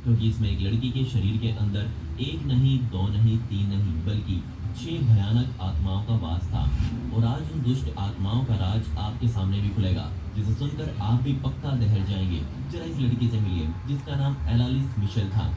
क्योंकि इसमें एक लड़की के शरीर के अंदर एक नहीं, दो नहीं, तीन नहीं, बल्कि 6 भयानक आत्माओं का वास था। और आज उन दुष्ट आत्माओं का राज आपके सामने भी खुलेगा, जिसे सुनकर आप भी पक्का दहल जाएंगे। जरा इस लड़की से मिलिए, जिसका नाम एनालिस मिशेल था,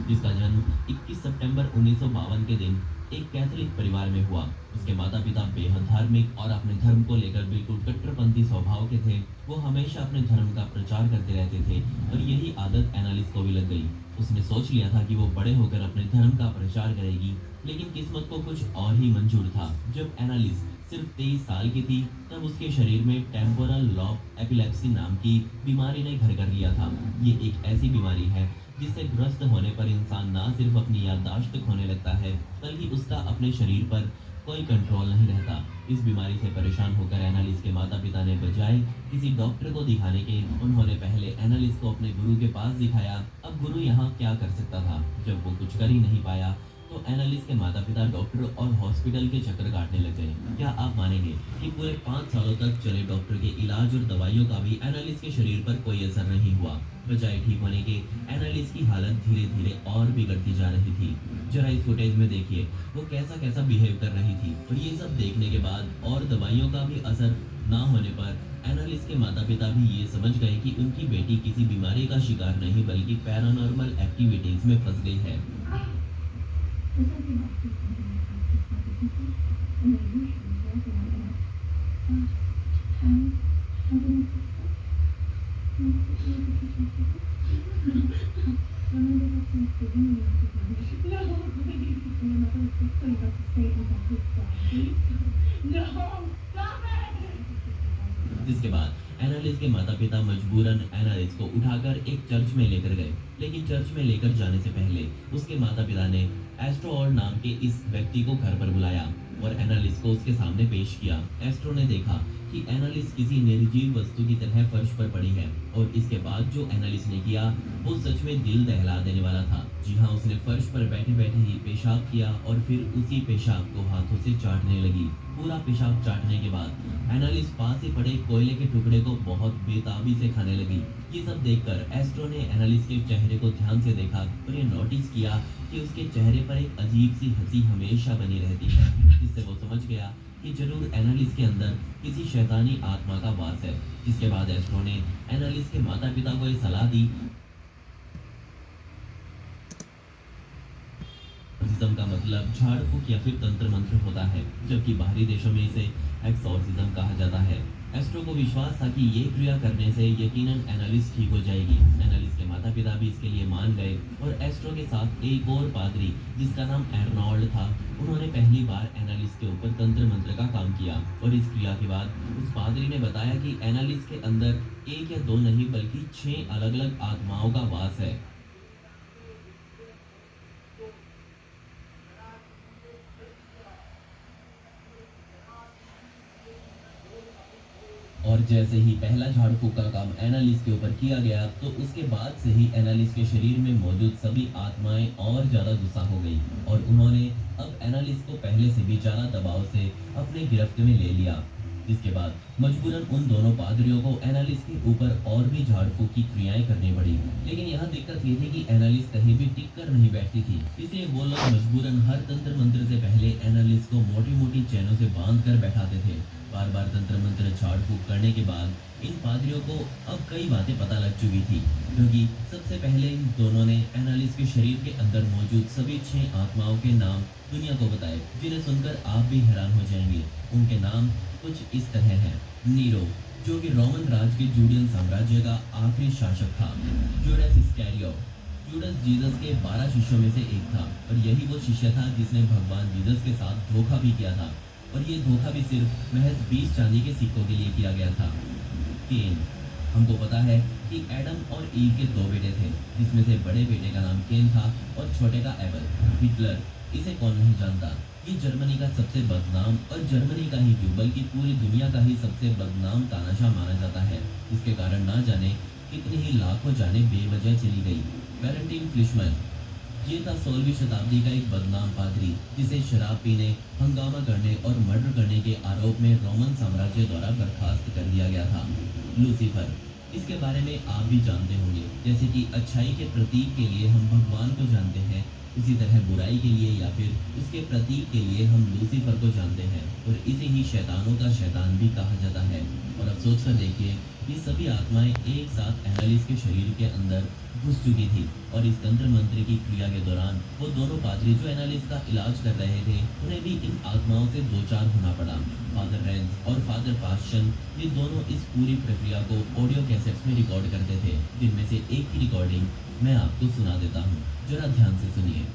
जिसका जन्म 21 सितंबर 1952 के दिन एक कैथोलिक परिवार में हुआ। उसके माता पिता बेहद धार्मिक और अपने धर्म को लेकर बिल्कुल कट्टरपंथी स्वभाव के थे। वो हमेशा अपने धर्म का प्रचार करते रहते थे और यही आदत एनालिस को भी लग गई। उसने सोच लिया था कि वो बड़े होकर अपने धर्म का प्रचार करेगी, लेकिन किस्मत को कुछ और ही मंजूर था। जब एनालिस सिर्फ 23 साल की थी, तब उसके शरीर में टेम्पोरल लॉब एपिलेप्सी नाम की बीमारी ने घर कर लिया था। ये एक ऐसी बीमारी है जिससे ग्रस्त होने पर इंसान ना सिर्फ अपनी याददाश्त खोने लगता है, बल्कि उसका अपने शरीर पर कोई कंट्रोल नहीं रहता। इस बीमारी से परेशान होकर एनालिस के माता पिता ने बजाय किसी डॉक्टर को दिखाने के, उन्होंने पहले एनालिस को अपने गुरु के पास दिखाया। अब गुरु यहाँ क्या कर सकता था? जब वो कुछ कर ही नहीं पाया, तो एनालिस के माता पिता डॉक्टर और हॉस्पिटल के चक्कर काटने लग गए। क्या आप मानेंगे कि पूरे 5 सालों तक चले डॉक्टर के इलाज और दवाइयों का भी एनालिस के शरीर पर कोई असर नहीं हुआ। बजाय ठीक होने के, एनालिस की हालत धीरे धीरे और बिगड़ती जा रही थी। जरा इस फुटेज में देखिए, वो कैसा कैसा बिहेव कर रही थी। और ये सब देखने के बाद और दवाइयों का भी असर ना होने पर एनालिस के माता पिता भी ये समझ गए कि उनकी बेटी किसी बीमारी का शिकार नहीं, बल्कि पैरानॉर्मल एक्टिविटीज में फंस गई है। जिसके बाद एनालिस के माता पिता मजबूरन एनालिस को उठाकर एक चर्च में लेकर गए। लेकिन चर्च में लेकर जाने से पहले उसके माता पिता ने एस्ट्रो नाम के इस व्यक्ति को घर पर बुलाया और एनालिस को उसके सामने पेश किया। एस्ट्रो ने देखा कि एनालिस किसी निर्जीव वस्तु की तरह फर्श पर पड़ी है, और इसके बाद जो एनालिस ने किया वो सच में दिल दहला देने वाला था। जी हाँ, उसने फर्श पर बैठे बैठे ही पेशाब किया और फिर उसी पेशाब को हाथों से चाटने लगी। पूरा पेशाब चाटने के बाद एनालिस पास ही पड़े कोयले के टुकड़े को बहुत बेताबी से खाने लगी। ये सब देखकर एस्ट्रो ने एनालिस के चेहरे को ध्यान से देखा और ये नोटिस किया कि उसके चेहरे पर एक अजीब सी हंसी हमेशा बनी रहती है, जिससे वो समझ गया कि जरूर एनालिस के अंदर किसी शैतानी आत्मा का वास है। जिसके बाद एस्ट्रो ने एनालिस के माता पिता को ये सलाह दी। एक्सॉर्सिज्म का मतलब झाड़ फूक या फिर तंत्र मंत्र होता है, जबकि बाहरी देशों में इसे एक्सॉर्सिज्म कहा जाता है। एस्ट्रो को विश्वास था कि ये क्रिया करने से यकीनन एनालिस ठीक हो जाएगी। एनालिस के माता पिता भी इसके लिए मान गए और एस्ट्रो के साथ एक और पादरी, जिसका नाम एर्नोल्ड था, उन्होंने पहली बार एनालिस के ऊपर तंत्र मंत्र का काम किया। और इस क्रिया के बाद उस पादरी ने बताया कि एनालिस के अंदर एक या दो नहीं, बल्कि 6 अलग अलग आत्माओं का वास है। और जैसे ही पहला झाड़ फूक का काम एनालिस के ऊपर किया गया, तो उसके बाद से ही एनालिस के शरीर में मौजूद सभी आत्माएं और ज्यादा गुस्सा हो गई और उन्होंने अब एनालिस को पहले से भी ज्यादा दबाव से अपने गिरफ्त में ले लिया। जिसके बाद मजबूरन उन दोनों पादरियों को एनालिस के ऊपर और भी झाड़ फूक की क्रियाएं करनी पड़ी। लेकिन यहाँ दिक्कत ये थी कि एनालिस कहीं भी टिक कर नहीं बैठती थी, इसलिए वो लोग मजबूरन हर तंत्र मंत्र से पहले एनालिस को मोटी मोटी चैनों से बांध कर बैठाते थे। बार बार तंत्र मंत्र झाड़ फूक करने के बाद इन पादरियों को अब कई बातें पता लग चुकी थी, क्योंकि सबसे पहले इन दोनों ने एनालिस के शरीर के अंदर मौजूद सभी 6 आत्माओं के नाम दुनिया को बताए, जिन्हें सुनकर आप भी हैरान हो जाएंगे। उनके नाम कुछ इस तरह हैं। नीरो, जो कि रोमन राज के जूडियन साम्राज्य का आखिरी शासक था। जूडस इस्कैरियोट, जूडस जीसस के 12 शिष्यों में से एक था और यही वो शिष्य था जिसने भगवान जीसस के साथ धोखा भी किया था, और ये धोखा भी सिर्फ महज 20 चांदी के सिक्कों के लिए किया गया था। केन, हमको पता है कि एडम और ईव के 2 बेटे थे, जिसमें से बड़े बेटे का नाम केन था और छोटे का एबल। हिटलर, इसे कौन नहीं जानता, ये जर्मनी का सबसे बदनाम, और जर्मनी का ही क्यों बल्कि पूरी दुनिया का ही सबसे बदनाम तानाशाह माना जाता है, जिसके कारण ना जाने कितनी ही लाखों जाने बेवजह चली गई। वैलेंटाइन फ्लिशमैन, ये था 16वीं शताब्दी का एक बदनाम पादरी, जिसे शराब पीने, हंगामा करने और मर्डर करने के आरोप में रोमन साम्राज्य द्वारा बर्खास्त कर दिया गया था। लूसीफर, इसके बारे में आप भी जानते होंगे, जैसे कि अच्छाई के प्रतीक के लिए हम भगवान को जानते हैं, इसी तरह बुराई के लिए या फिर उसके प्रतीक के लिए हम लूसीफर को जानते हैं, और इसे ही शैतानों का शैतान भी कहा जाता है। और अब सोच कर देखिए, ये सभी आत्माएं एक साथ एनालिस के शरीर के अंदर घुस चुकी थी, और इस तंत्र मंत्र की क्रिया के दौरान वो दोनों पादरी जो एनालिस का इलाज कर रहे थे, उन्हें भी इन आत्माओं से दो चार होना पड़ा। फादर रेंस और फादर पास्शन, ये दोनों इस पूरी प्रक्रिया को ऑडियो कैसेट्स में रिकॉर्ड करते थे, जिनमें से एक की रिकॉर्डिंग मैं आपको सुना देता हूँ। जरा ध्यान से सुनिए।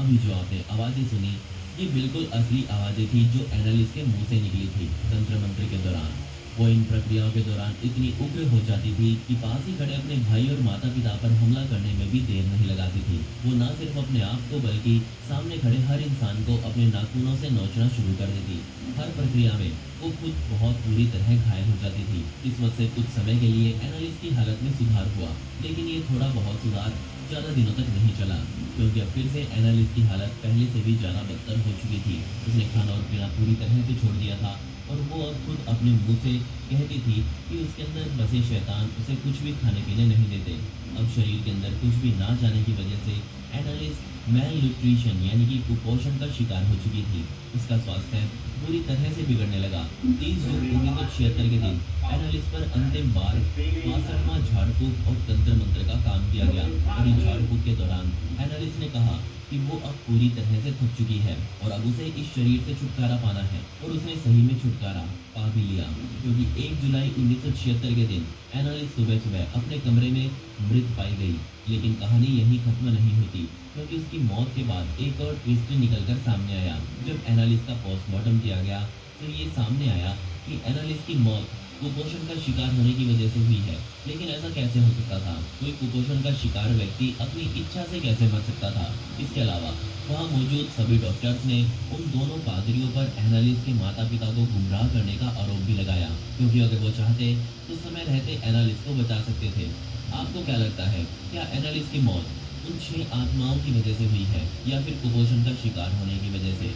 अभी जो आपने आवाजें सुनी, ये बिल्कुल असली आवाजें थी जो एनालिस के मुंह से निकली थी तंत्र मंत्र के दौरान। वो इन प्रक्रियाओं के दौरान इतनी उग्र हो जाती थी कि पास ही खड़े अपने भाई और माता पिता पर हमला करने में भी देर नहीं लगाती थी। वो न सिर्फ अपने आप को बल्कि सामने खड़े हर इंसान को अपने नाखूनों से नोचना शुरू कर देती। हर प्रक्रिया में वो खुद बहुत बुरी तरह घायल हो जाती थी। इस वक्त से कुछ समय के लिए एनालिस की हालत में सुधार हुआ, लेकिन ये थोड़ा बहुत सुधार ज़्यादा दिनों तक नहीं चला, क्योंकि अब फिर से एनालिस की हालत पहले से भी ज़्यादा बदतर हो चुकी थी। उसने खाना और पीना पूरी तरह से छोड़ दिया था, और वो अब खुद अपने मुंह से कहती थी कि उसके अंदर बसे शैतान उसे कुछ भी खाने पीने नहीं देते। अब शरीर के अंदर कुछ भी ना जाने की वजह से एनालिस मेल न्यूट्रिशन यानी कि कुपोषण का शिकार हो चुकी थी। उसका स्वास्थ्य पूरी तरह से बिगड़ने लगा। 30 जून 1976 के दिन एनालिस पर अंतिम बार 62वां झाड़ फूक और तंत्र मंत्र का काम किया गया, और इस झाड़ फूक के दौरान एनालिस ने कहा कि वो अब पूरी तरह से थक चुकी है और अब उसे इस शरीर से छुटकारा पाना है, और उसने सही में छुटकारा पा भी लिया, क्योंकि 1 जुलाई 1976 के दिन एनालिस सुबह सुबह अपने कमरे में मृत पाई गई। लेकिन कहानी यहीं खत्म नहीं होती, क्योंकि उसकी मौत के बाद एक और ट्विस्ट निकलकर सामने आया। जब एनालिस का पोस्टमार्टम किया गया तो ये सामने आया कि एनालिस की मौत कुपोषण का शिकार होने की वजह से हुई है। लेकिन ऐसा कैसे हो सकता था? कोई कुपोषण का शिकार व्यक्ति अपनी इच्छा से कैसे मर सकता था? इसके अलावा वहाँ मौजूद सभी डॉक्टर्स ने उन दोनों पादरियों पर एनालिस के माता पिता को गुमराह करने का आरोप भी लगाया, क्योंकि अगर वो चाहते तो समय रहते एनालिस को बचा सकते थे। आपको क्या लगता है, क्या एनालिस की मौत उन 6 आत्माओं की वजह से हुई है, या फिर कुपोषण का शिकार होने की वजह से?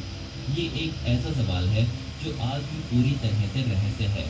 ये एक ऐसा सवाल है जो आज भी पूरी तरह से रहस्य है,